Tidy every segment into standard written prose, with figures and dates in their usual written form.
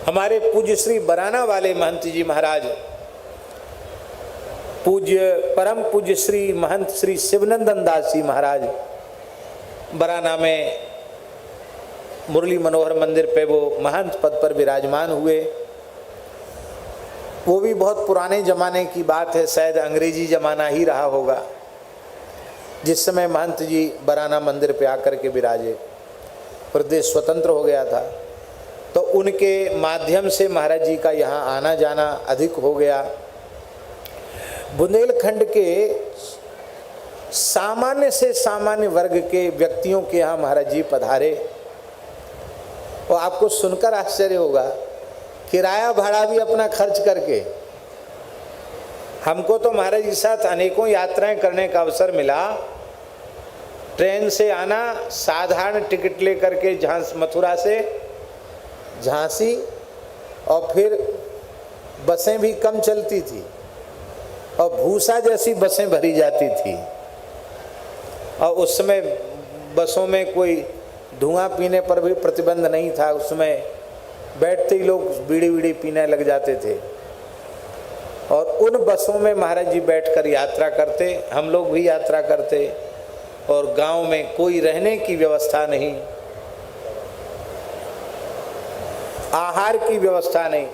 हमारे पूज्य श्री बराना वाले महंत जी महाराज, पूज्य परम पूज्य श्री महंत श्री शिवनंदन दास जी महाराज बराना में मुरली मनोहर मंदिर पे वो महंत पद पर विराजमान हुए। वो भी बहुत पुराने ज़माने की बात है, शायद अंग्रेजी ज़माना ही रहा होगा जिस समय महंत जी बराना मंदिर पे आकर के विराजे। प्रदेश स्वतंत्र हो गया था तो उनके माध्यम से महाराज जी का यहाँ आना जाना अधिक हो गया। बुंदेलखंड के सामान्य से सामान्य वर्ग के व्यक्तियों के यहाँ महाराज जी पधारे और आपको सुनकर आश्चर्य होगा, किराया भाड़ा भी अपना खर्च करके। हमको तो महाराज जी के साथ अनेकों यात्राएं करने का अवसर मिला। ट्रेन से आना, साधारण टिकट लेकर के मथुरा से झांसी, और फिर बसें भी कम चलती थी और भूसा जैसी बसें भरी जाती थी। और उस समय बसों में कोई धुआं पीने पर भी प्रतिबंध नहीं था। उसमें बैठते ही लोग बीड़ी बीड़ी पीने लग जाते थे और उन बसों में महाराज जी बैठकर यात्रा करते, हम लोग भी यात्रा करते। और गांव में कोई रहने की व्यवस्था नहीं, आहार की व्यवस्था नहीं।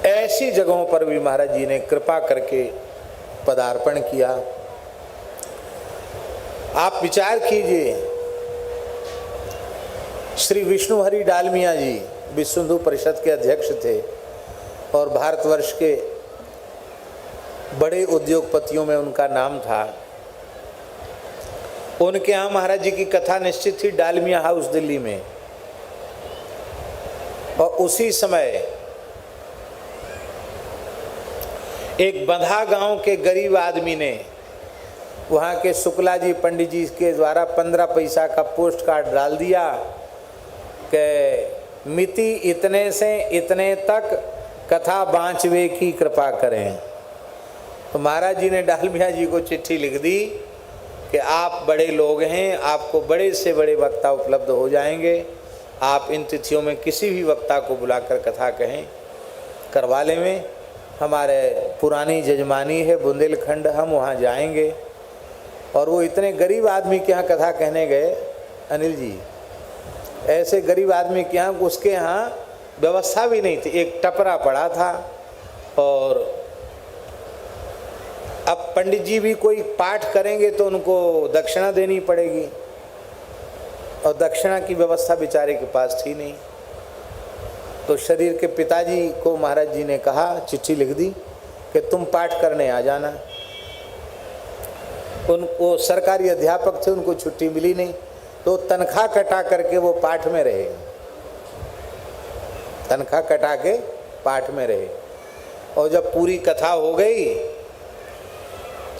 ऐसी जगहों पर भी महाराज जी ने कृपा करके पदार्पण किया। आप विचार कीजिए, श्री विष्णु हरि डालमिया जी विश्व हिंदू परिषद के अध्यक्ष थे और भारतवर्ष के बड़े उद्योगपतियों में उनका नाम था। उनके यहाँ महाराज जी की कथा निश्चित थी डालमिया हाउस दिल्ली में। और उसी समय एक बंधा गांव के गरीब आदमी ने वहाँ के शुक्ला जी पंडित जी के द्वारा 15 पैसा का पोस्ट कार्ड डाल दिया कि मिति इतने से इतने तक कथा बांचवे की कृपा करें। तो महाराज जी ने डालमिया जी को चिट्ठी लिख दी कि आप बड़े लोग हैं, आपको बड़े से बड़े वक्ता उपलब्ध हो जाएंगे, आप इन तिथियों में किसी भी वक्ता को बुलाकर कथा कहें, करवा लें। हमारे पुरानी जजमानी है बुंदेलखंड, हम वहाँ जाएंगे। और वो इतने गरीब आदमी के यहाँ कथा कहने गए, अनिल जी, ऐसे गरीब आदमी के यहाँ, उसके यहाँ व्यवस्था भी नहीं थी, एक टपरा पड़ा था। और अब पंडित जी भी कोई पाठ करेंगे तो उनको दक्षिणा देनी पड़ेगी और दक्षिणा की व्यवस्था बेचारे के पास थी नहीं। तो शरीर के पिताजी को महाराज जी ने कहा, चिट्ठी लिख दी कि तुम पाठ करने आ जाना। वो सरकारी अध्यापक थे, उनको छुट्टी मिली नहीं तो तनख्वाह कटा करके वो पाठ में रहे, तनख्वाह कटा के पाठ में रहे। और जब पूरी कथा हो गई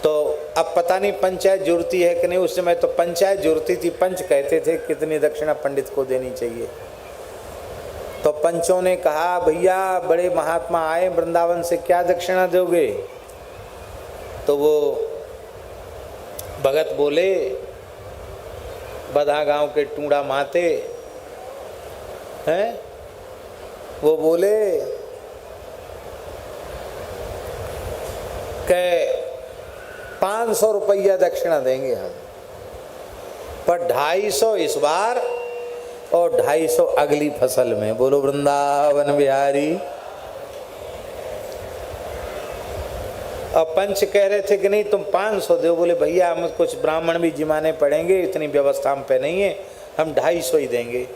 तो अब पता नहीं पंचायत जुड़ती है कि नहीं, उस समय तो पंचायत जुड़ती थी। पंच कहते थे कितनी दक्षिणा पंडित को देनी चाहिए। तो पंचों ने कहा, भैया बड़े महात्मा आए वृंदावन से, क्या दक्षिणा दोगे? तो वो भगत बोले, बधा गांव के टूड़ा माते हैं, वो बोले कि 500 रुपया दक्षिणा देंगे हम, पर 250 इस बार और 250 अगली फसल में। बोलो वृंदावन बिहारी। और पंच कह रहे थे कि नहीं तुम 500 दो। बोले भैया हम कुछ ब्राह्मण भी जिमाने पड़ेंगे, इतनी व्यवस्था हम पे नहीं है, हम 250 ही देंगे।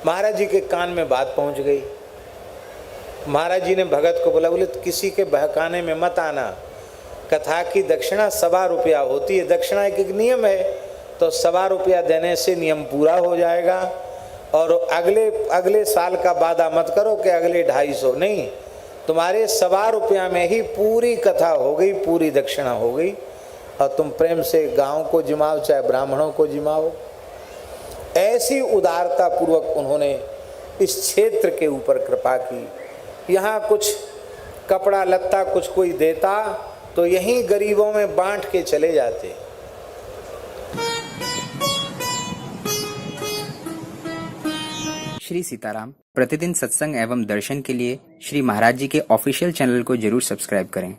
महाराज जी के कान में बात पहुंच गई। महाराज जी ने भगत को बोला, बोले किसी के बहकाने में मत आना, कथा की दक्षिणा 1.25 रुपया होती है। दक्षिणा एक नियम है, तो 1.25 रुपया देने से नियम पूरा हो जाएगा। और अगले साल का वादा मत करो कि अगले 250 नहीं, तुम्हारे 1.25 रुपया में ही पूरी कथा हो गई, पूरी दक्षिणा हो गई। और तुम प्रेम से गांव को जिमाओ चाहे ब्राह्मणों को जिमाओ। ऐसी उदारता पूर्वक उन्होंने इस क्षेत्र के ऊपर कृपा की। यहाँ कुछ कपड़ा लत्ता कुछ कोई देता तो यहीं गरीबों में बांट के चले जाते। श्री सीताराम। प्रतिदिन सत्संग एवं दर्शन के लिए श्री महाराज जी के ऑफिशियल चैनल को जरूर सब्सक्राइब करें।